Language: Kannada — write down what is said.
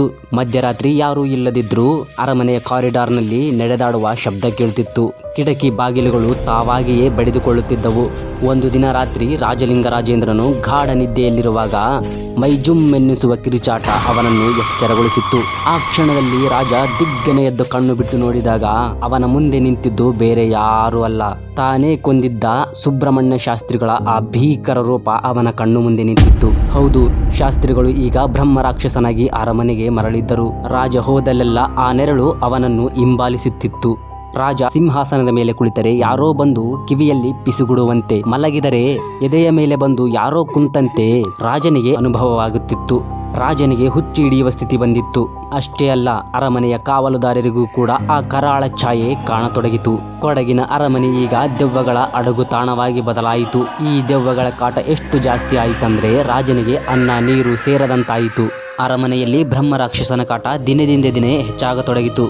ಶುರುವಾಯಿತು. ಮಧ್ಯರಾತ್ರಿ ಯಾರೂ ಇಲ್ಲದಿದ್ರೂ ಅರಮನೆಯ ಕಾರಿಡಾರ್ನಲ್ಲಿ ನಡೆದಾಡುವ ಶಬ್ದ ಕೇಳುತ್ತಿತ್ತು. ಕಿಟಕಿ ಬಾಗಿಲುಗಳು ತಾವಾಗಿಯೇ ಬಡಿದುಕೊಳ್ಳುತ್ತಿದ್ದವು. ಒಂದು ದಿನ ರಾತ್ರಿ ರಾಜಲಿಂಗರಾಜೇಂದ್ರನು ಗಾಢ ನಿದ್ದೆಯಲ್ಲಿರುವಾಗ ಮೈಜುಮ್ಮೆನ್ನಿಸುವ ಕಿರುಚಾಟ ಅವನನ್ನು ಎಚ್ಚರಗೊಳಿಸಿತ್ತು. ಆ ಕ್ಷಣದಲ್ಲಿ ರಾಜ ದಿಗ್ಗನೆ ಎದ್ದು ಕಣ್ಣು ಬಿಟ್ಟು ನೋಡಿದಾಗ ಅವನ ಮುಂದೆ ನಿಂತಿದ್ದು ಬೇರೆ ಯಾರೂ ಅಲ್ಲ, ತಾನೇ ಕೊಂದಿದ್ದ ಸುಬ್ರಹ್ಮಣ್ಯ ಶಾಸ್ತ್ರಿಗಳ ಆ ಭೀಕರ ರೂಪ ಅವನ ಕಣ್ಣು ಮುಂದೆ ನಿಂತಿತ್ತು. ಹೌದು, ಶಾಸ್ತ್ರಿಗಳು ಈಗ ಬ್ರಹ್ಮ ರಾಕ್ಷಸನಾಗಿ ಅರಮನೆಗೆ ಮರಳಿದ್ದರು. ರಾಜ ಹೋದಲ್ಲೆಲ್ಲ ಆ ನೆರಳು ಅವನನ್ನು ಹಿಂಬಾಲಿಸುತ್ತಿತ್ತು. ರಾಜ ಸಿಂಹಾಸನದ ಮೇಲೆ ಕುಳಿತರೆ ಯಾರೋ ಬಂದು ಕಿವಿಯಲ್ಲಿ ಪಿಸುಗುಡುವಂತೆ, ಮಲಗಿದರೆ ಎದೆಯ ಮೇಲೆ ಬಂದು ಯಾರೋ ಕುಂತಂತೆ ರಾಜನಿಗೆ ಅನುಭವವಾಗುತ್ತಿತ್ತು. ರಾಜನಿಗೆ ಹುಚ್ಚು ಹಿಡಿಯುವ ಸ್ಥಿತಿ ಬಂದಿತ್ತು. ಅಷ್ಟೇ ಅಲ್ಲ, ಅರಮನೆಯ ಕಾವಲುದಾರರಿಗೂ ಕೂಡ ಆ ಕರಾಳ ಛಾಯೆ ಕಾಣತೊಡಗಿತು. ಕೊಡಗಿನ ಅರಮನೆ ಈಗ ದೆವ್ವಗಳ ಅಡಗು ತಾಣವಾಗಿ ಬದಲಾಯಿತು. ಈ ದೆವ್ವಗಳ ಕಾಟ ಎಷ್ಟು ಜಾಸ್ತಿ ಆಯಿತಂದ್ರೆ ರಾಜನಿಗೆ ಅನ್ನ ನೀರು ಸೇರದಂತಾಯಿತು. ಅರಮನೆಯಲ್ಲಿ ಬ್ರಹ್ಮ ರಾಕ್ಷಸನ ಕಾಟ ದಿನದಿಂದ ದಿನೇ ಹೆಚ್ಚಾಗತೊಡಗಿತು.